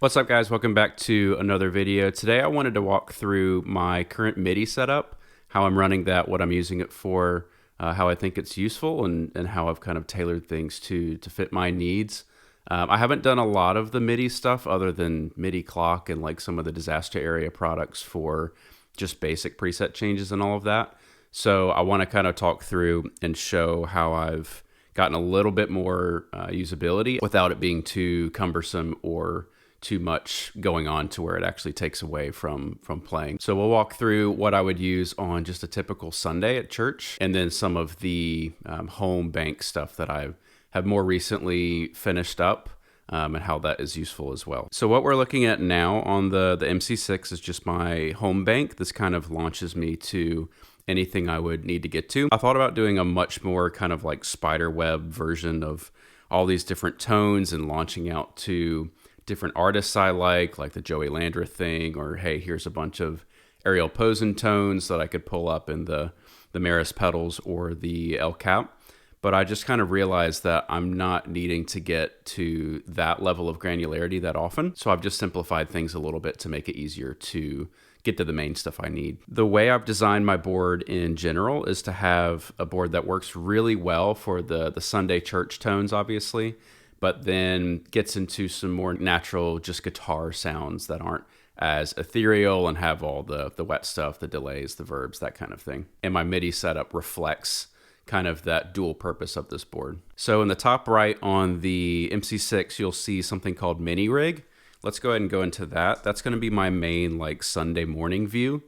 What's up guys, welcome back to another video. Today I wanted to walk through my current MIDI setup, how I'm running that, what I'm using it for, how I think it's useful, and how I've kind of tailored things to fit my needs. I haven't done a lot of the MIDI stuff other than MIDI clock and like some of the disaster area products for just basic preset changes and all of that. So I want to kind of talk through and show how I've gotten a little bit more usability without it being too cumbersome or too much going on to where it actually takes away from playing. So we'll walk through what I would use on just a typical Sunday at church, and then some of the home bank stuff that I have more recently finished up, and how that is useful as well. So what we're looking at now on the MC6 is just my home bank. This kind of launches me to anything I would need to get to. I thought about doing a much more kind of like spider web version of all these different tones and launching out to different artists I like the Joey Landreth thing, or hey, here's a bunch of Ariel Posen tones that I could pull up in the Meris pedals or the El Cap. But I just kind of realized that I'm not needing to get to that level of granularity that often. So I've just simplified things a little bit to make it easier to get to the main stuff I need. The way I've designed my board in general is to have a board that works really well for the Sunday church tones, obviously, but then gets into some more natural just guitar sounds that aren't as ethereal and have all the wet stuff, the delays, the verbs, that kind of thing. And my MIDI setup reflects kind of that dual purpose of this board. So in the top right on the MC6, you'll see something called Mini Rig. Let's go ahead and go into that. That's going to be my main like Sunday morning view.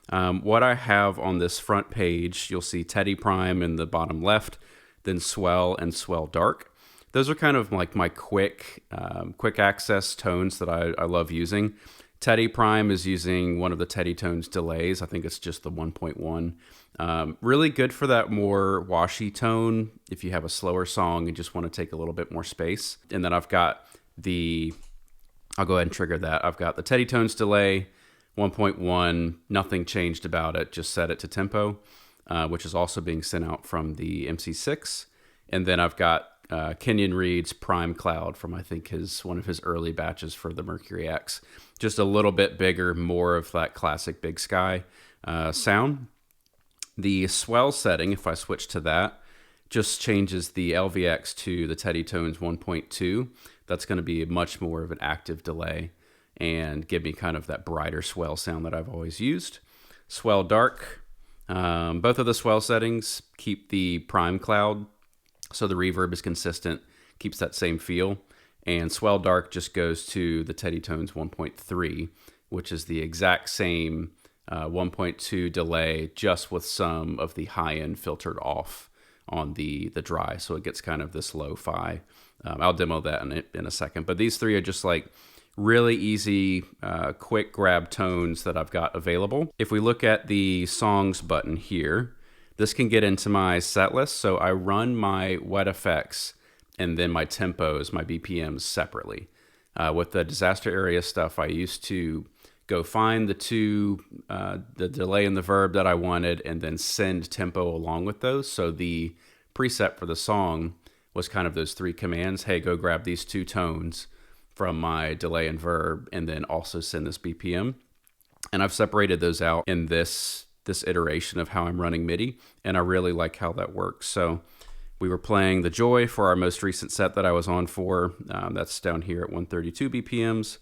What I have on this front page, you'll see Teddy Prime in the bottom left, then Swell and Swell Dark. Those are kind of like my quick access tones that I love using. Teddy Prime is using one of the Teddy Tones delays. I think it's just the 1.1. Really good for that more washy tone if you have a slower song and just want to take a little bit more space. And then I've got I'll go ahead and trigger that. I've got the Teddy Tones delay, 1.1, nothing changed about it, just set it to tempo, which is also being sent out from the MC6. And then I've got Kenyon Reed's Prime Cloud from I think one of his early batches for the MercuryX. Just a little bit bigger, more of that classic big sky sound. The swell setting, if I switch to that, just changes the LVX to the Teddy Tones 1.2. That's going to be much more of an active delay and give me kind of that brighter swell sound that I've always used. Swell Dark, both of the swell settings keep the Prime Cloud, so the reverb is consistent, keeps that same feel. And Swell Dark just goes to the Teddy Tones 1.3, which is the exact same 1.2 delay, just with some of the high end filtered off on the dry. So it gets kind of this lo-fi. I'll demo that in a second. But these three are just like really easy, quick grab tones that I've got available. If we look at the songs button here, this can get into my set list. So I run my wet effects and then my tempos, my BPMs separately. With the disaster area stuff, I used to go find the delay and the verb that I wanted and then send tempo along with those. So the preset for the song was kind of those three commands. Hey, go grab these two tones from my delay and verb and then also send this BPM. And I've separated those out in this iteration of how I'm running MIDI, and I really like how that works. So we were playing the Joy for our most recent set that I was on for. That's down here at 132 BPMs.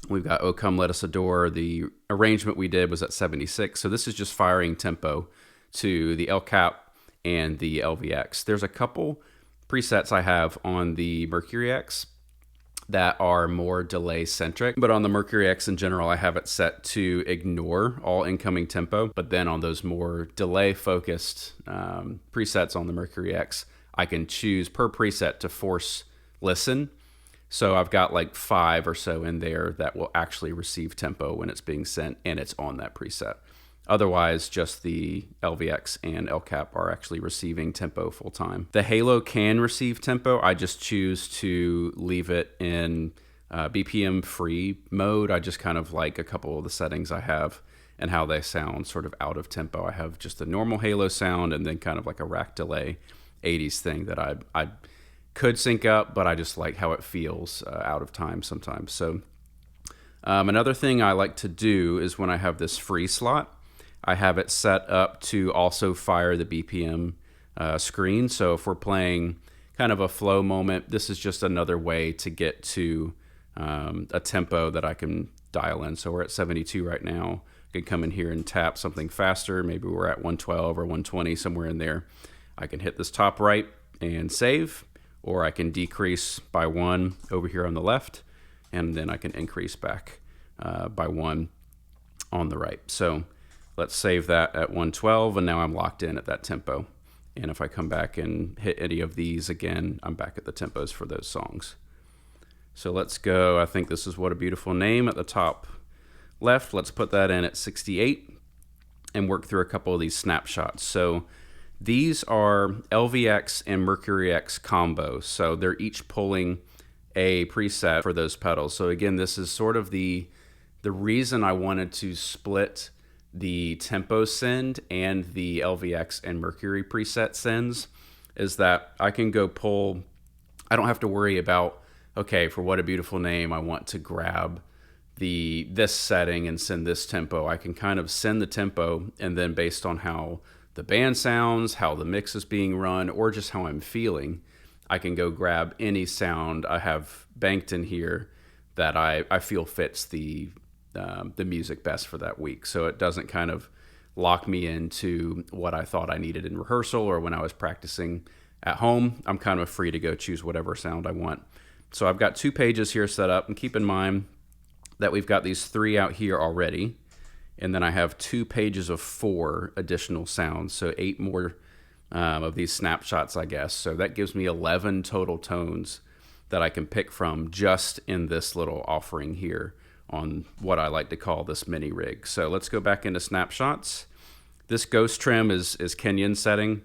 We've got Oh Come Let Us Adore. The arrangement we did was at 76. So this is just firing tempo to the El Cap and the LVX. There's a couple presets I have on the MercuryX that are more delay centric, but on the MercuryX in general, I have it set to ignore all incoming tempo. But then on those more delay focused presets on the MercuryX, I can choose per preset to force listen. So I've got like 5 or so in there that will actually receive tempo when it's being sent and it's on that preset. Otherwise, just the LVX and El Cap are actually receiving tempo full time. The Halo can receive tempo. I just choose to leave it in BPM free mode. I just kind of like a couple of the settings I have and how they sound sort of out of tempo. I have just a normal Halo sound and then kind of like a rack delay 80s thing that I could sync up, but I just like how it feels out of time sometimes. So another thing I like to do is when I have this free slot, I have it set up to also fire the BPM screen. So if we're playing kind of a flow moment, this is just another way to get to a tempo that I can dial in. So we're at 72 right now. I can come in here and tap something faster. Maybe we're at 112 or 120, somewhere in there. I can hit this top right and save, or I can decrease by 1 over here on the left, and then I can increase back by 1 on the right. So let's save that at 112, and now I'm locked in at that tempo. And if I come back and hit any of these again, I'm back at the tempos for those songs. So let's go. I think this is What a Beautiful Name at the top left. Let's put that in at 68 and work through a couple of these snapshots. So these are LVX and MercuryX combos. So they're each pulling a preset for those pedals. So again, this is sort of the reason I wanted to split the tempo send and the LVX and Mercury preset sends, is that I can go pull. I don't have to worry about, okay, for What a Beautiful Name, I want to grab this setting and send this tempo. I can kind of send the tempo, and then based on how the band sounds, how the mix is being run, or just how I'm feeling, I can go grab any sound I have banked in here that I feel fits the music best for that week. So it doesn't kind of lock me into what I thought I needed in rehearsal or when I was practicing at home. I'm kind of free to go choose whatever sound I want. So I've got 2 pages here set up, and keep in mind that we've got these 3 out here already, and then I have 2 pages of 4 additional sounds, so 8 more of these snapshots, I guess. So that gives me 11 total tones that I can pick from just in this little offering here on what I like to call this mini rig. So let's go back into snapshots. This ghost trim is Kenyon setting,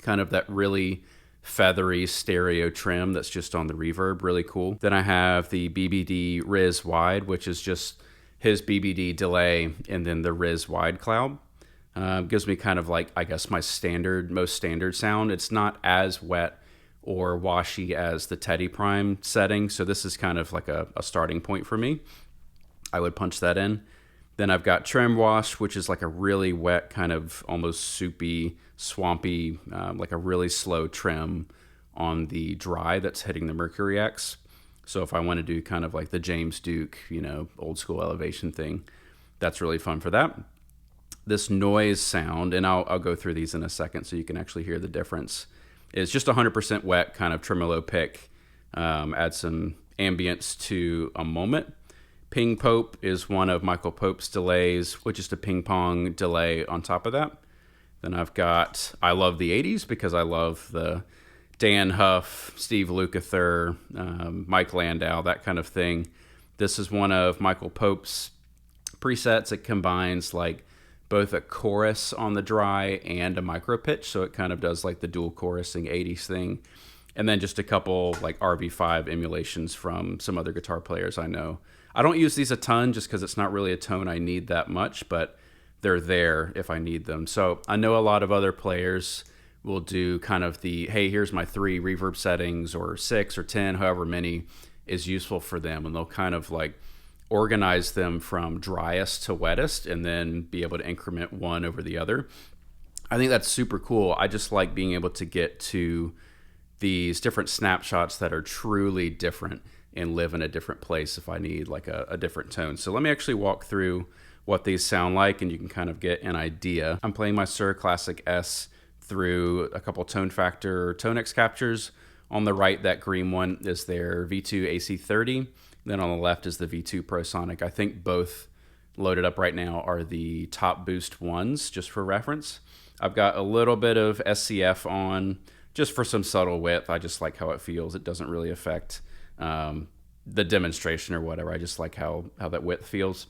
kind of that really feathery stereo trim that's just on the reverb, really cool. Then I have the BBD Riz Wide, which is just his BBD delay and then the Riz Wide cloud. Gives me kind of like, I guess, my most standard sound. It's not as wet or washy as the Teddy Prime setting, so this is kind of like a starting point for me. I would punch that in. Then I've got Trim Wash, which is like a really wet, kind of almost soupy, swampy, like a really slow trim on the dry that's hitting the MercuryX. So if I want to do kind of like the James Duke, old school elevation thing, that's really fun for that. This noise sound, and I'll go through these in a second so you can actually hear the difference, is just 100% wet, kind of tremolo pick. Add some ambience to a moment. Ping Pope is one of Michael Pope's delays, which is a ping pong delay on top of that. Then I've got I Love the 80s, because I love the Dan Huff, Steve Lukather, Mike Landau, that kind of thing. This is one of Michael Pope's presets. It combines like both a chorus on the dry and a micro pitch, so it kind of does like the dual chorusing 80s thing. And then just a couple like RV5 emulations from some other guitar players I know. I don't use these a ton just because it's not really a tone I need that much, but they're there if I need them. So I know a lot of other players will do kind of the, hey, here's my 3 reverb settings, or 6 or 10, however many is useful for them. And they'll kind of like organize them from driest to wettest and then be able to increment one over the other. I think that's super cool. I just like being able to get to these different snapshots that are truly different and live in a different place if I need like a different tone. So let me actually walk through what these sound like, and you can kind of get an idea. I'm playing my Suhr Classic S through a couple tone factor Tonex captures. On the right, that green one is their V2 AC30. Then on the left is the V2 Prosonic. I think both loaded up right now are the top boost ones, just for reference. I've got a little bit of SCF on just for some subtle width. I just like how it feels. It doesn't really affect the demonstration or whatever. I just like how that width feels.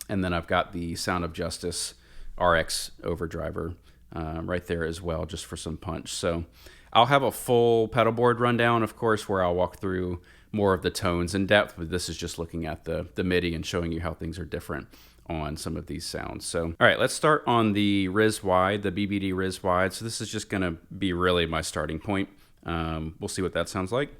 And then I've got the Sound of Justice RX overdriver right there as well, just for some punch. So I'll have a full pedal board rundown, of course, where I'll walk through more of the tones in depth, but this is just looking at the MIDI and showing you how things are different on some of these sounds. So, all right, let's start on the Riz Wide, the BBD Riz Wide. So this is just gonna be really my starting point. We'll see what that sounds like.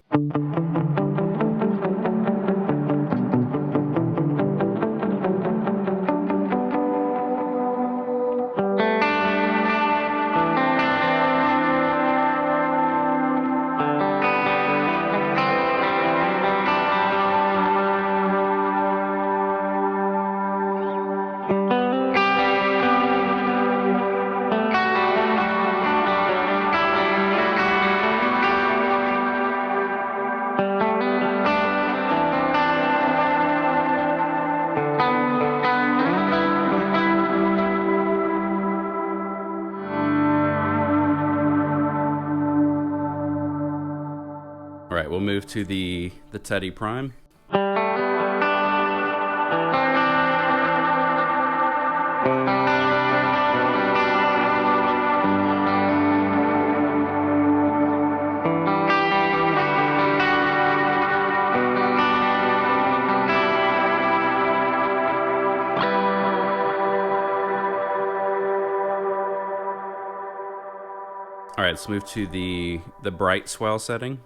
All right, we'll move to the Teddy Prime. All right, let's move to the bright swell setting.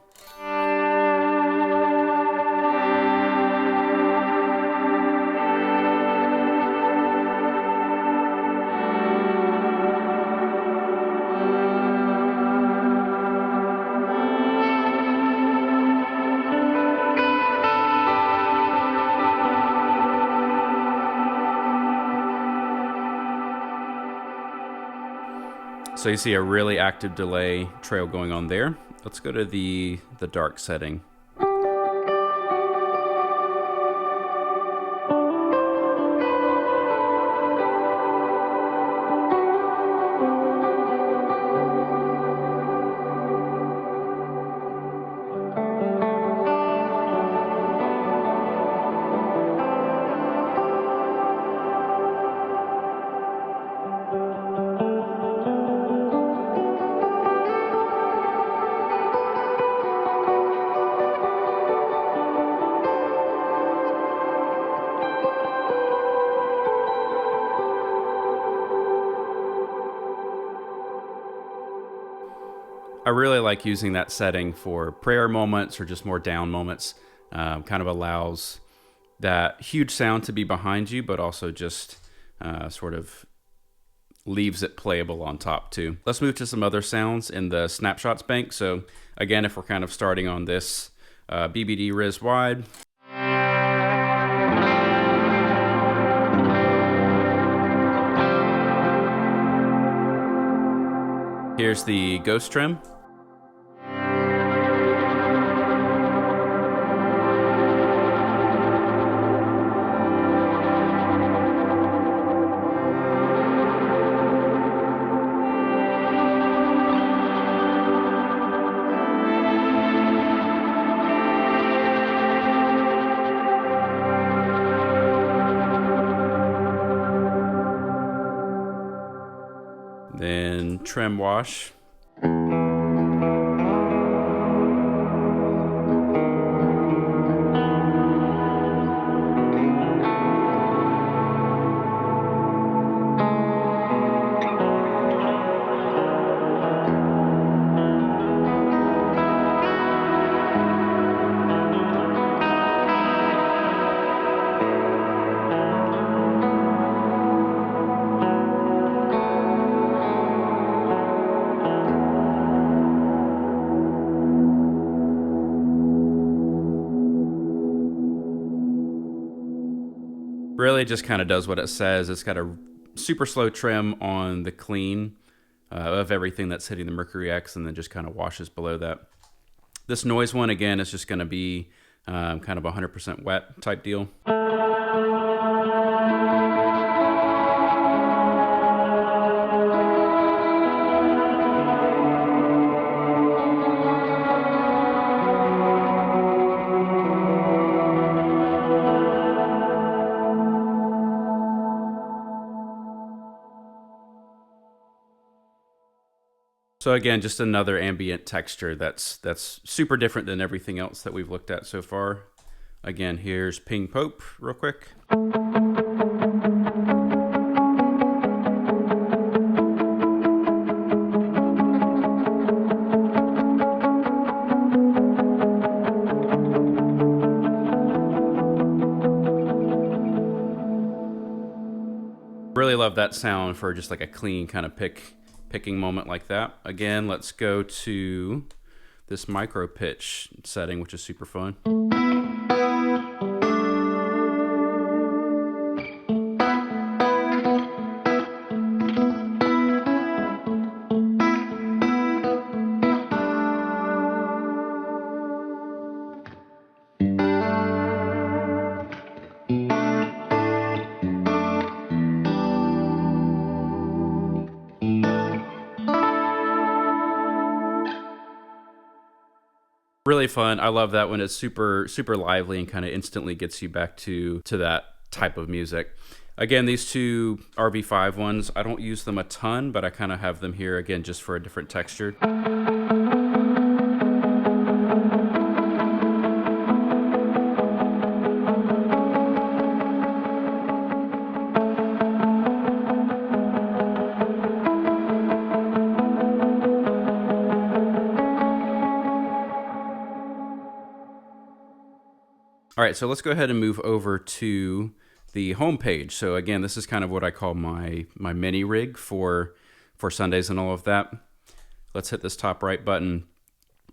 So you see a really active delay trail going on there. Let's go to the dark setting. I really like using that setting for prayer moments or just more down moments. Kind of allows that huge sound to be behind you, but also just sort of leaves it playable on top too. Let's move to some other sounds in the Snapshots bank. So again, if we're kind of starting on this BBD Riz wide. Here's the Ghost Trim. Then Trim Wash. Really just kind of does what it says. It's got a super slow trim on the clean of everything that's hitting the MercuryX, and then just kind of washes below that. This noise one, again, is just going to be kind of 100% wet type deal. So again, just another ambient texture that's super different than everything else that we've looked at so far. Again, here's Ping Pope real quick. Really love that sound for just like a clean kind of picking moment like that. Again, let's go to this micro pitch setting, which is super fun. Really fun. I love that when it's super lively and kind of instantly gets you back to that type of music. Again, these two RV5 ones, I don't use them a ton, but I kind of have them here again just for a different texture. All right, so let's go ahead and move over to the home page. So again, this is kind of what I call my mini rig for Sundays and all of that. Let's hit this top right button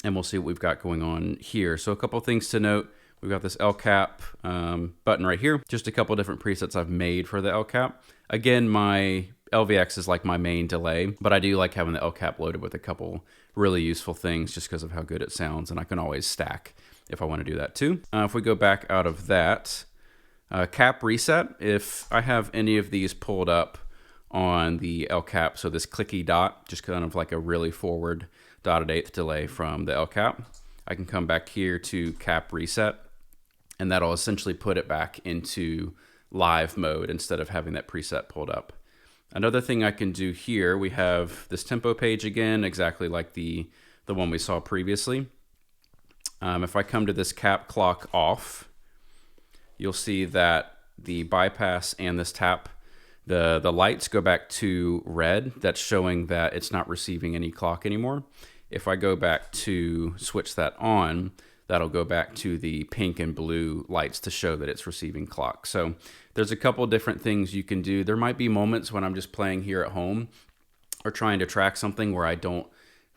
and we'll see what we've got going on here. So a couple things to note. We've got this El Cap button right here. Just a couple different presets I've made for the El Cap. Again, my LVX is like my main delay, but I do like having the El Cap loaded with a couple really useful things just because of how good it sounds, and I can always stack if I want to do that too. If we go back out of that, cap reset, if I have any of these pulled up on the El Cap, so this clicky dot, just kind of like a really forward dotted eighth delay from the El Cap, I can come back here to cap reset, and that'll essentially put it back into live mode instead of having that preset pulled up. Another thing I can do here, we have this tempo page again, exactly like the one we saw previously. If I come to this cap clock off, you'll see that the bypass and this tap, the lights go back to red. That's showing that it's not receiving any clock anymore. If I go back to switch that on, that'll go back to the pink and blue lights to show that it's receiving clock. So there's a couple different things you can do. There might be moments when I'm just playing here at home or trying to track something where I don't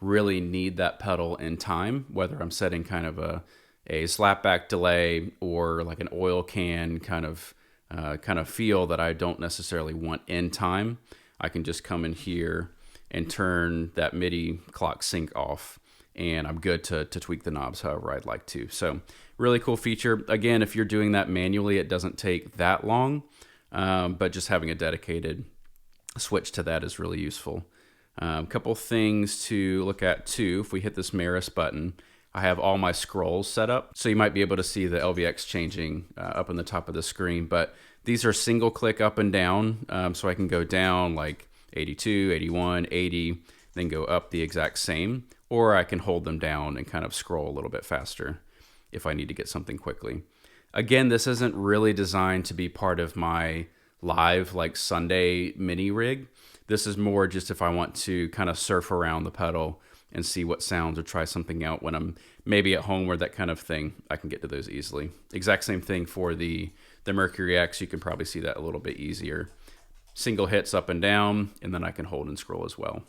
really need that pedal in time, whether I'm setting kind of a slapback delay or like an oil can kind of feel that I don't necessarily want in time. I can just come in here and turn that MIDI clock sync off, and I'm good to tweak the knobs however I'd like to. So really cool feature. Again, if you're doing that manually, it doesn't take that long, but just having a dedicated switch to that is really useful. A couple things to look at too. If we hit this Meris button, I have all my scrolls set up. So you might be able to see the LVX changing up on the top of the screen, but these are single click up and down. So I can go down like 82, 81, 80, then go up the exact same, or I can hold them down and kind of scroll a little bit faster if I need to get something quickly. Again, this isn't really designed to be part of my live like Sunday mini rig. This is more just if I want to kind of surf around the pedal and see what sounds or try something out when I'm maybe at home or that kind of thing. I can get to those easily. Exact same thing for the MercuryX. You can probably see that a little bit easier. Single hits up and down, and then I can hold and scroll as well,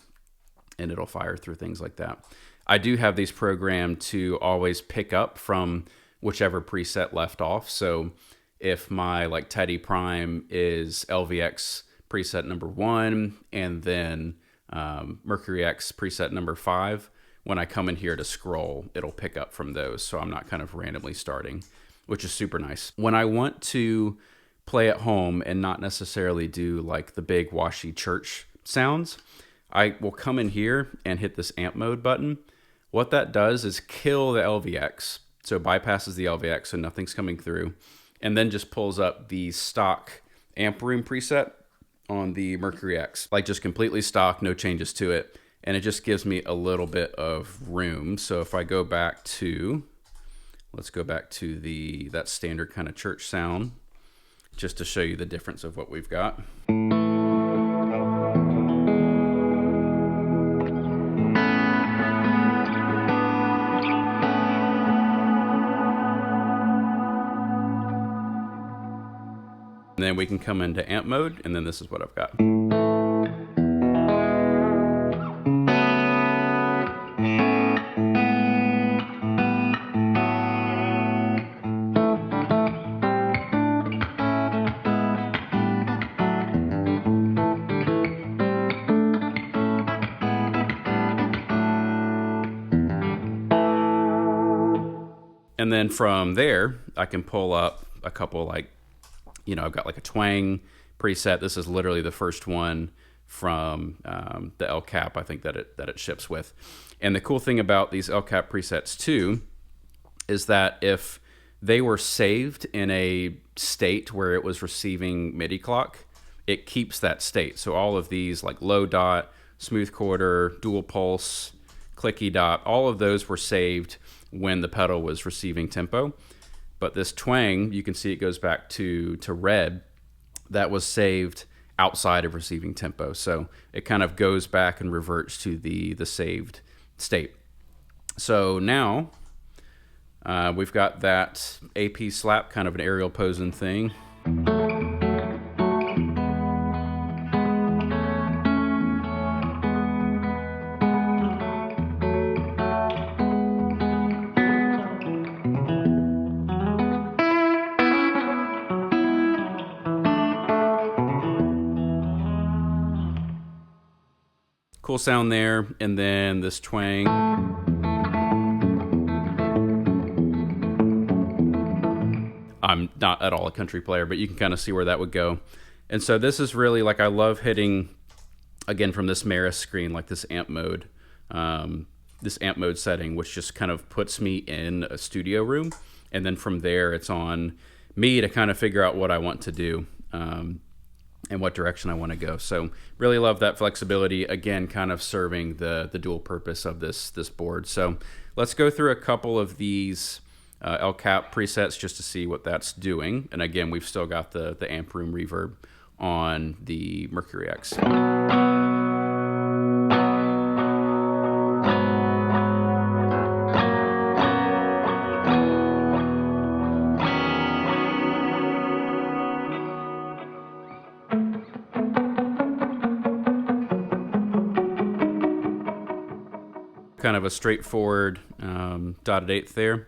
and it'll fire through things like that. I do have these programmed to always pick up from whichever preset left off. So if my like Teddy Prime is LVX preset number 1 and then MercuryX preset number 5, when I come in here to scroll, it'll pick up from those, so I'm not kind of randomly starting, which is super nice. When I want to play at home and not necessarily do like the big washy church sounds, I will come in here and hit this amp mode button. What that does is kill the LVX, so it bypasses the LVX so nothing's coming through, and then just pulls up the stock amp room preset on the MercuryX, like just completely stock, no changes to it, and it just gives me a little bit of room. So if I go back to, let's go back to that standard kind of church sound, just to show you the difference of what we've got. And then we can come into amp mode, and then this is what I've got. And then from there, I can pull up a couple, like, you know, I've got like a twang preset. This is literally the first one from the El Cap, I think, that it ships with. And the cool thing about these El Cap presets too is that if they were saved in a state where it was receiving MIDI clock, it keeps that state. So all of these, like low dot, smooth quarter, dual pulse, clicky dot, all of those were saved when the pedal was receiving tempo. But this twang, you can see it goes back to red, that was saved outside of receiving tempo. So it kind of goes back and reverts to the saved state. So now we've got that AP slap, kind of an aerial posing thing. Cool sound there, and then this twang. I'm not at all a country player, but you can kind of see where that would go. And so this is really, like, I love hitting, again, from this Meris screen, like this amp mode setting, which just kind of puts me in a studio room. And then from there, it's on me to kind of figure out what I want to do. And what direction I want to go. So really love that flexibility, again, kind of serving the dual purpose of this board. So let's go through a couple of these El Cap presets just to see what that's doing. And again, we've still got the amp room reverb on the MercuryX. Kind of a straightforward dotted eighth there.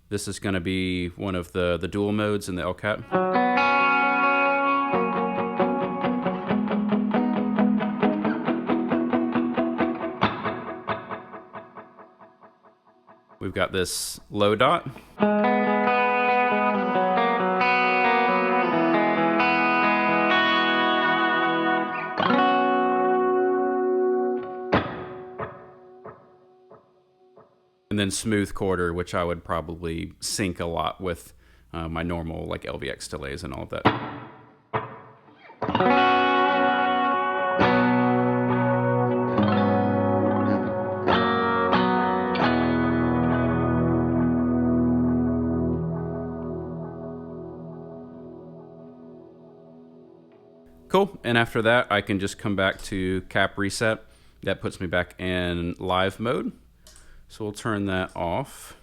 This is going to be one of the dual modes in the El Cap. We've got this low dot. And then smooth quarter, which I would probably sync a lot with my normal, like, LVX delays and all of that. Cool. And after that, I can just come back to cap reset. That puts me back in live mode. So we'll turn that off.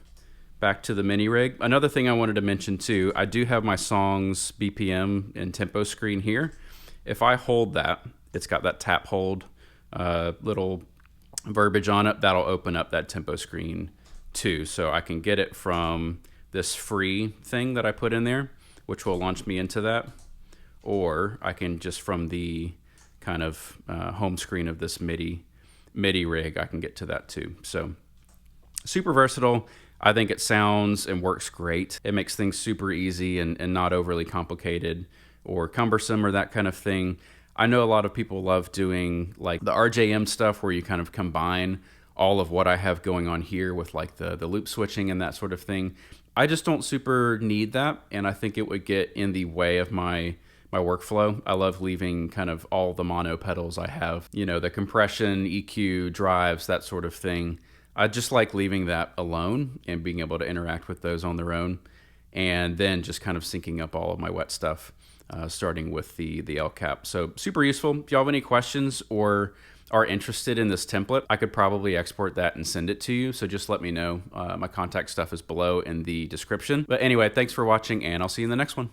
Back to the mini rig. Another thing I wanted to mention too, I do have my songs BPM and tempo screen here. If I hold that, it's got that tap hold little verbiage on it, that'll open up that tempo screen too. So I can get it from this free thing that I put in there, which will launch me into that. Or I can just from the kind of home screen of this MIDI rig, I can get to that too. So super versatile. I think it sounds and works great. It makes things super easy and not overly complicated or cumbersome or that kind of thing. I know a lot of people love doing like the RJM stuff where you kind of combine all of what I have going on here with like the loop switching and that sort of thing. I just don't super need that, and I think it would get in the way of my workflow. I love leaving kind of all the mono pedals I have, you know, the compression, EQ, drives, that sort of thing. I just like leaving that alone and being able to interact with those on their own, and then just kind of syncing up all of my wet stuff, starting with the El Cap. So super useful. If y'all have any questions or are interested in this template, I could probably export that and send it to you. So just let me know. My contact stuff is below in the description. But anyway, thanks for watching, and I'll see you in the next one.